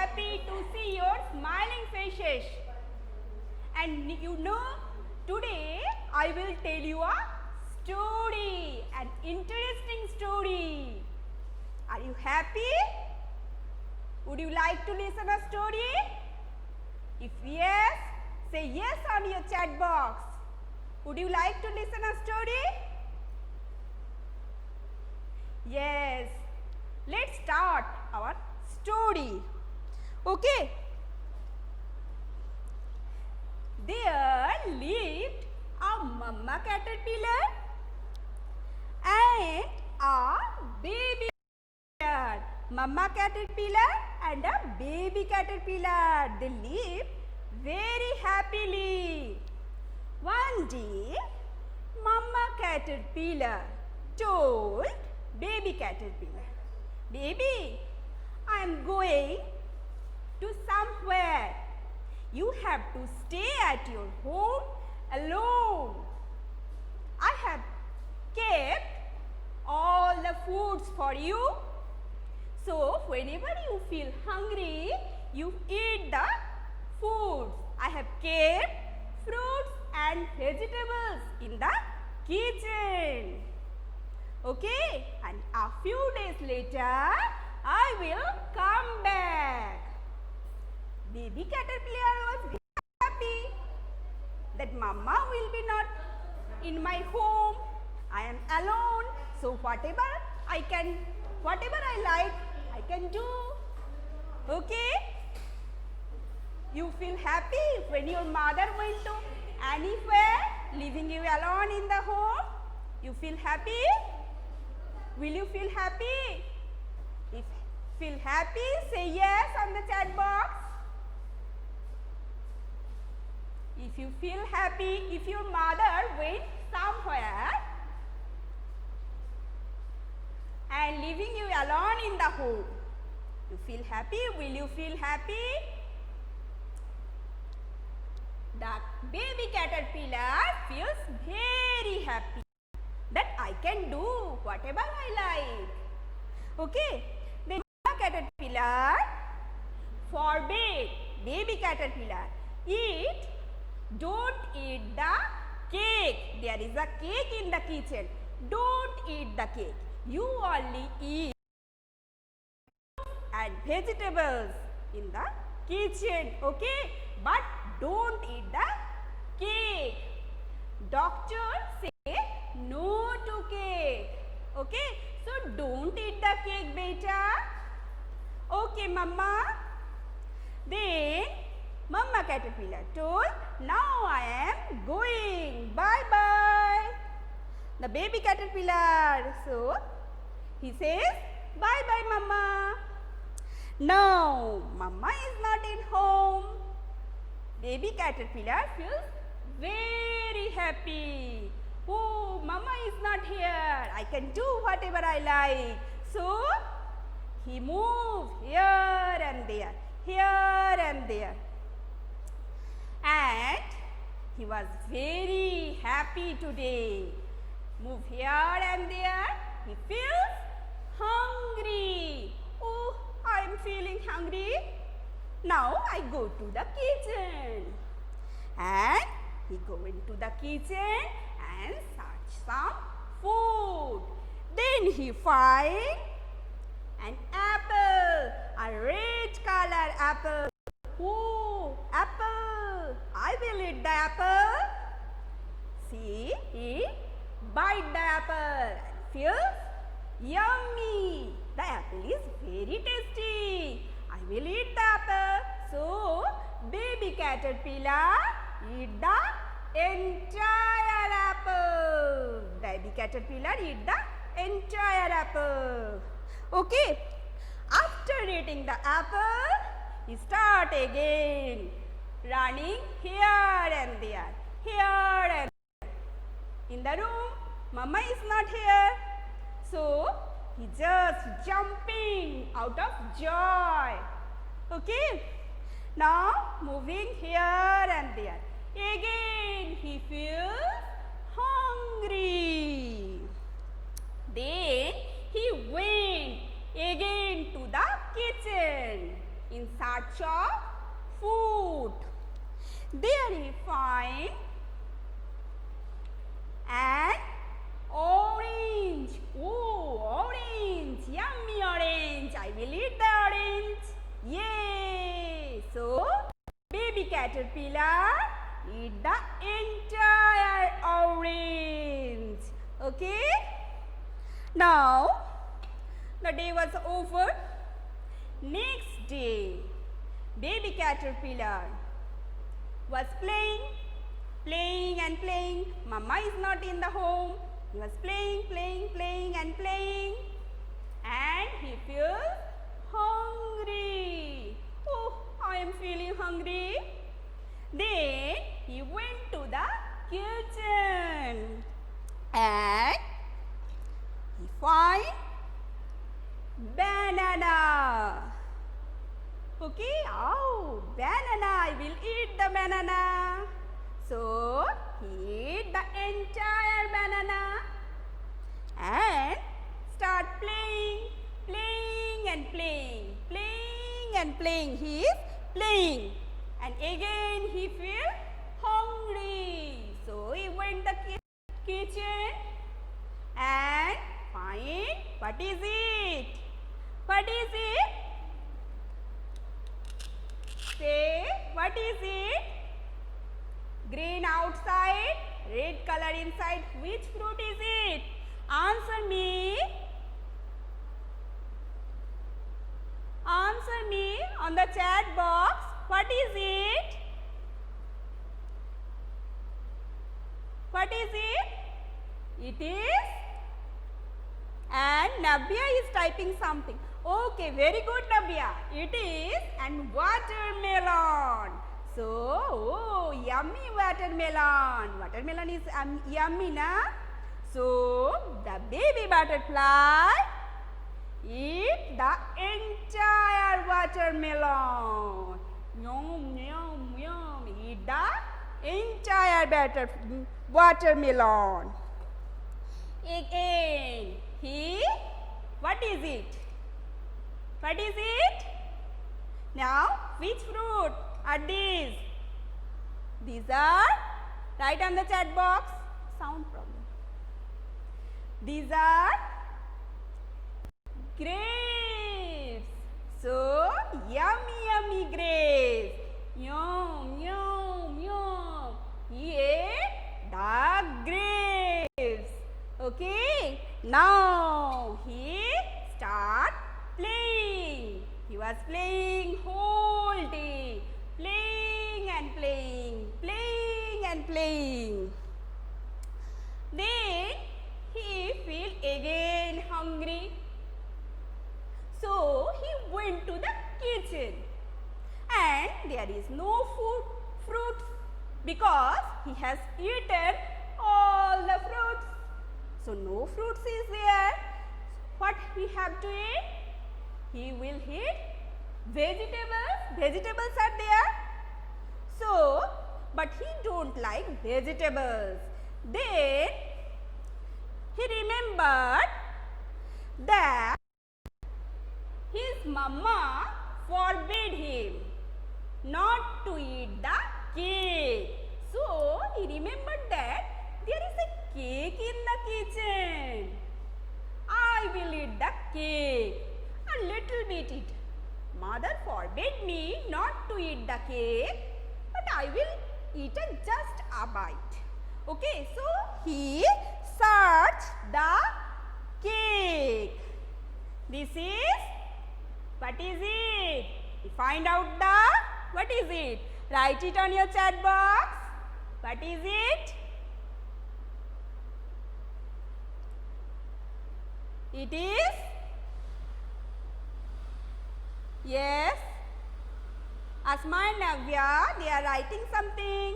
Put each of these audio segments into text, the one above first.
happy to see your smiling faces. And you know, today I will tell you a story, an interesting story. Are you happy? Would you like to listen a story? If yes, say yes on your chat box. Would you like to listen a story? Yes. Let's start our story. Okay. There lived a mama caterpillar and a baby caterpillar. Mama caterpillar and a baby caterpillar. They lived very happily. One day, mama caterpillar told baby caterpillar, "Baby, I am going to somewhere. You have to stay at your home alone. I have kept all the foods for you. So, whenever you feel hungry, you eat the foods. I have kept fruits and vegetables in the kitchen. Okay, and a few days later, I will come back." Baby caterpillar was very happy that mama will be not in my home. I am alone, so whatever I like, I can do. Okay? You feel happy when your mother went to anywhere, leaving you alone in the home? You feel happy? Will you feel happy? If feel happy, say yes on the chat box. If you feel happy, if your mother went somewhere and leaving you alone in the home, you feel happy? Will you feel happy? The baby caterpillar feels very happy that I can do whatever I like. Okay, the caterpillar forbade baby caterpillar, don't eat the cake. There is a cake in the kitchen. Don't eat the cake. You only eat and vegetables in the kitchen. Okay, but don't eat the cake. Doctor say no to cake. Okay, so don't eat the cake, beta. Okay, mama. Then mama caterpillar told, "Now I am going. Bye bye." The baby caterpillar, so he says, "Bye bye, mama." Now mama is not in home. Baby caterpillar feels very happy. Oh, mama is not here. I can do whatever I like. So he moved here and there, here and there. And he was very happy today. Move here and there. He feels hungry. Oh, I am feeling hungry. Now I go to the kitchen. And he go into the kitchen and search some food. Then he find an apple, a red color apple. Oh, apple! I will eat the apple. See, he bite the apple and feels yummy. The apple is very tasty. I will eat the apple. So, baby caterpillar eat the entire apple. Baby caterpillar eat the entire apple. Okay. After eating the apple, he start again running here and there, here and there. In the room, mama is not here. So, he just jumping out of joy. Okay. Now, moving here and there. Again, he feels hungry. Then, he went again to the kitchen. In in search of food. There he finds an orange. Oh, orange! Yummy orange! I will eat the orange. Yay! So, baby caterpillar eat the entire orange. Okay? Now, the day was over. Next day, baby caterpillar was playing and playing. Mama is not in the home. He was playing and playing. And he feels hungry. Oh, I am feeling hungry. Then he went to the kitchen and he found banana. Okay, oh, banana, I will eat the banana. So, he ate the entire banana and start playing and playing. He is playing and again he feel hungry. So, he went to the kitchen and find what is it? What is it? Say, what is it? Green outside, red color inside. Which fruit is it? Answer me. Answer me on the chat box. What is it? What is it? It is. And Nabia is typing something. Okay, very good Nabia. It is and watermelon. So, oh, yummy watermelon. Watermelon is yummy, na? So, the baby butterfly eat the entire watermelon. Yum, yum, yum. Eat the entire watermelon. Again, what is it? What is it? Now, which fruit are these? These are, write on the chat box, sound problem. These are grapes. So, yummy grapes. Yum, yum, yum. He ate the grapes. Okay. Now, he start playing. He was playing whole day. Playing and playing. Then, he feel again hungry. So, he went to the kitchen and there is no fruits because he has eaten all the fruits. So, no fruits is there. What he have to eat? He will eat vegetables. Vegetables are there. So, but he don't like vegetables. Then, he remembered that his mama forbade him not to eat the cake. So, he remembered that there is a cake in the kitchen. I will eat the cake. A little bit it. Mother forbade me not to eat the cake, but I will eat just a bite. Okay, so he searched the cake. This is, what is it? Find out the, what is it? Write it on your chat box. What is it? It is, yes, Asma and Navya, they are writing something.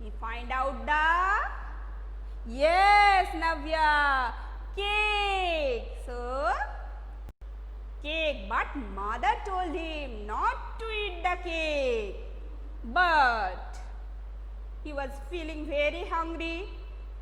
We find out the, yes Navya, cake. So, cake, but mother told him not to eat the cake. But he was feeling very hungry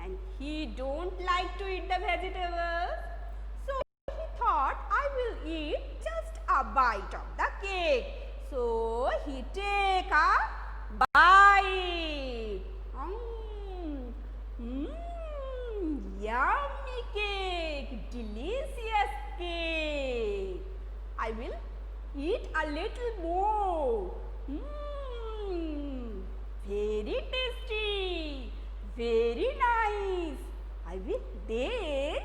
and he don't like to eat the vegetables. So, he thought, I will eat just a bite of the cake. So he take a bite. Yummy cake, delicious cake. I will eat a little more. Very tasty, very nice. I will then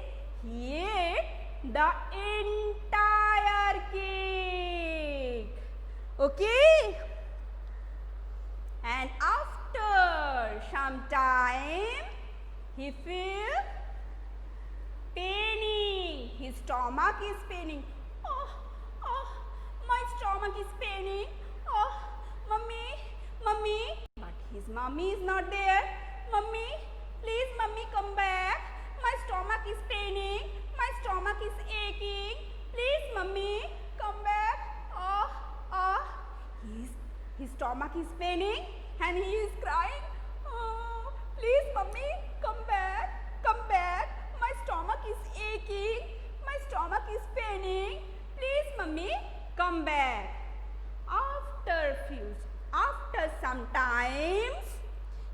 he ate the entire cake. Okay? And after some time, he feels paining. His stomach is paining. Oh, my stomach is paining. Oh, mommy. But his mommy is not there. Mommy, please mommy come back. My stomach is paining. My stomach is aching. Please mommy come back. His stomach is paining and he is crying. Oh, please mommy come back. My stomach is aching. My stomach is paining. Please mommy come back. After some times,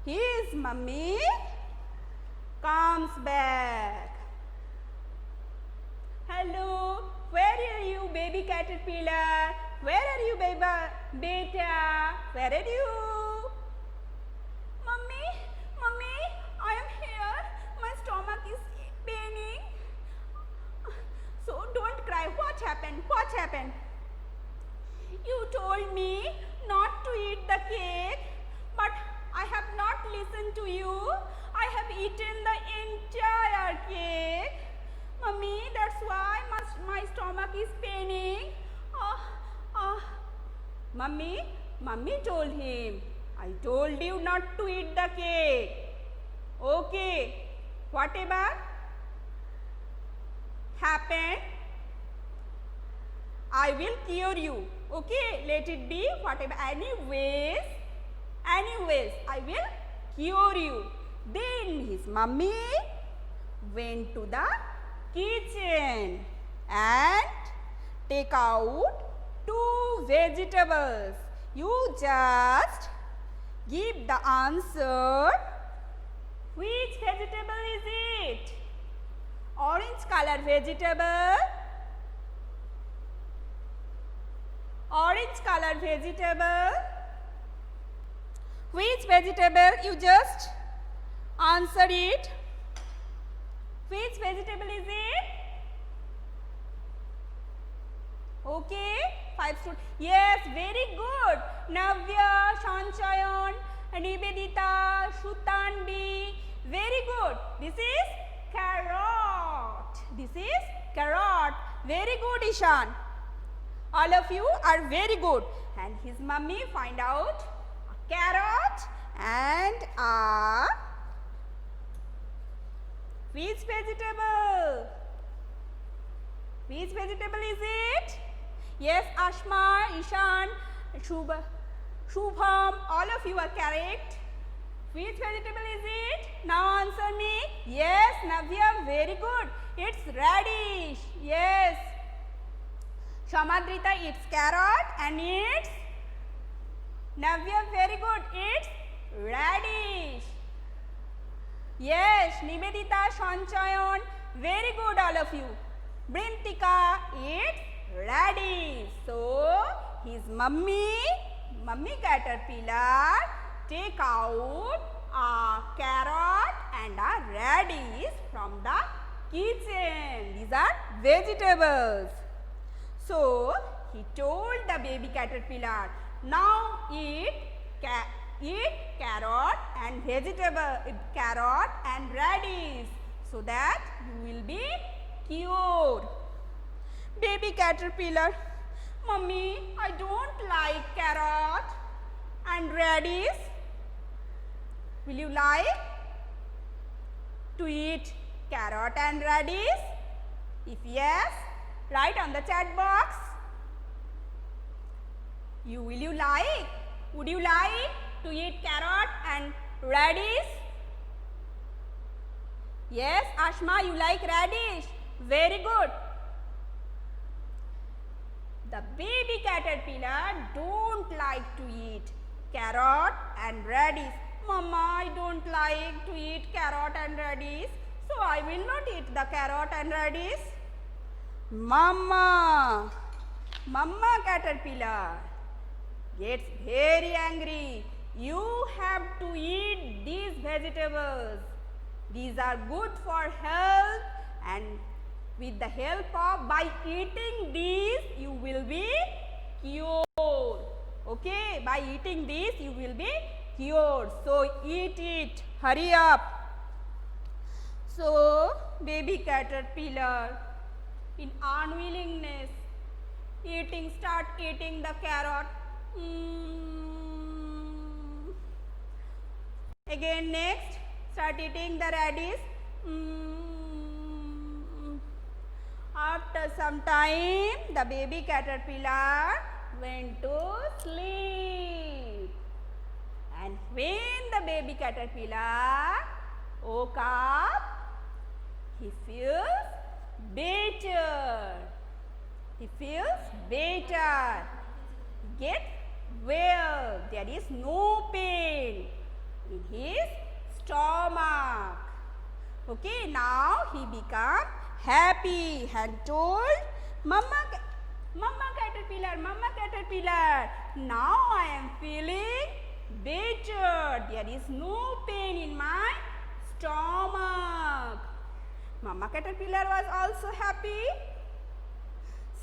his mummy comes back. Hello, where are you, baby caterpillar? Where are you, beta? Where are you? Mummy, I am here. My stomach is paining. So don't cry. What happened? You told me not to eat the cake, but I have not listened to you. I have eaten the entire cake. Mummy, that's why my stomach is paining. Mummy told him, I told you not to eat the cake. Okay, whatever happened, I will cure you. Okay, let it be whatever. Anyways, I will cure you. Then his mummy went to the kitchen and take out 2 vegetables. You just give the answer. Which vegetable is it? Orange color vegetable. Orange color vegetable. Which vegetable? You just answer it. Which vegetable is it? Okay, 5 students. Yes, very good. Navya, Shanchayan, Nivedita, Shutanbi. Very good. This is carrot. Very good, Ishan. All of you are very good. And his mummy find out a carrot and a which vegetable? Which vegetable is it? Yes, Ashma, Ishan, Shubham, all of you are correct. Which vegetable is it? Now answer me. Yes, Navya, very good. It's radish. Yes. Shamadrita, it's carrot and it's Navya, very good. It's radish. Yes, Nivedita, Shanchayan, very good all of you. Brintika, it's radish. So, his mummy caterpillar take out a carrot and a radish from the kitchen. These are vegetables. So, he told the baby caterpillar, now eat carrot and carrot and radish so that you will be cured. Baby caterpillar, Mummy, I don't like carrot and radish. Will you like to eat carrot and radish? If yes, write on the chat box. Would you like to eat carrot and radish? Yes, Ashma, you like radish. Very good. The baby caterpillar don't like to eat carrot and radish. Mama, I don't like to eat carrot and radish, so I will not eat the carrot and radish. Mama caterpillar gets very angry. You have to eat these vegetables. These are good for health, and with the help of, by eating these, you will be cured. Okay, by eating these, you will be cured. So, eat it. Hurry up. So, baby caterpillar, in unwillingness, start eating the carrot. Again, next, start eating the radish. After some time, the baby caterpillar went to sleep. And when the baby caterpillar woke up, he feels better. He feels better. He gets well. There is no pain in his stomach. Okay, now he become happy and told Mama caterpillar, now I am feeling better. There is no pain in my stomach. Mama caterpillar was also happy.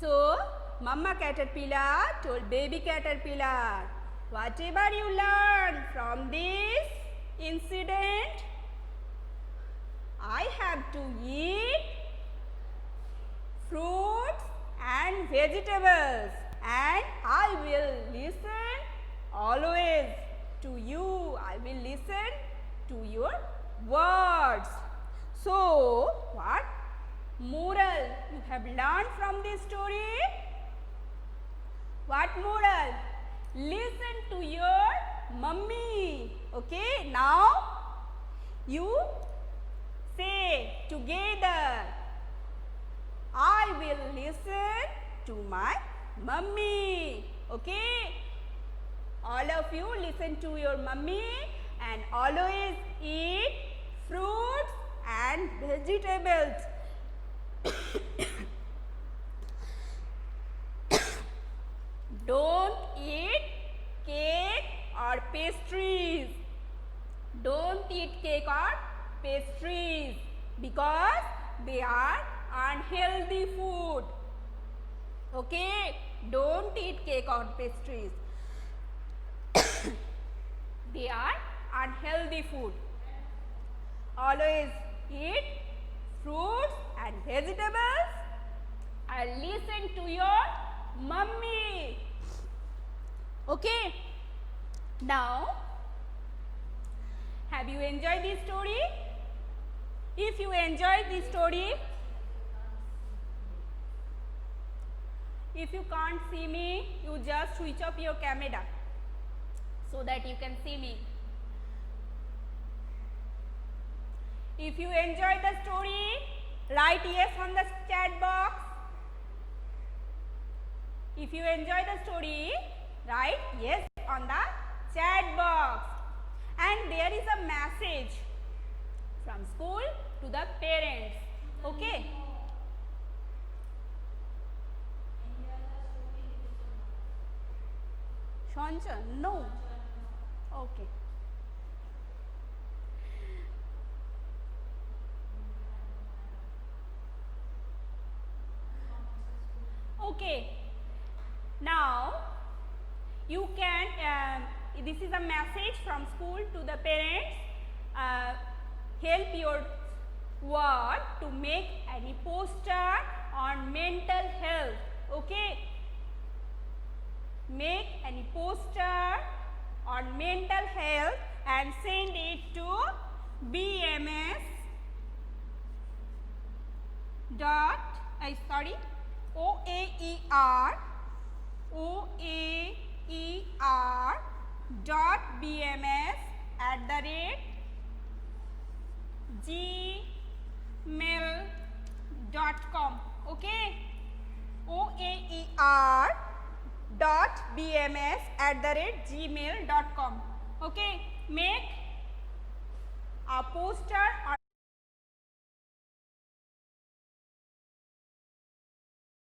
So, Mama caterpillar told baby caterpillar, whatever you learn from this incident, I have to eat fruits and vegetables, and I will listen always to you. I will listen to your words. So, what moral you have learned from this story? What moral? Listen to your mummy. Okay, now you say together, I will listen to my mummy. Okay, all of you listen to your mummy and always eat fruits and vegetables. Don't eat cake or pastries. Don't eat cake or pastries because they are unhealthy food. Okay, don't eat cake or pastries. They are unhealthy food. Always eat fruits and vegetables and listen to your mummy. Okay, now have you enjoyed this story? If you enjoyed this story, if you can't see me, you just switch off your camera so that you can see me. If you enjoyed the story, write yes on the chat box. If you enjoyed the story, write yes on the chat box. And there is a message from school to the parents. Okay. Shanja? No. Okay. Okay. Now you can this is a message from school to the parents. Help your ward to make any poster on mental health. Okay, make any poster on mental health and send it to BMS OAER.BMS@gmail.com. Okay, oaer.bms@gmail.com. Okay, make a poster or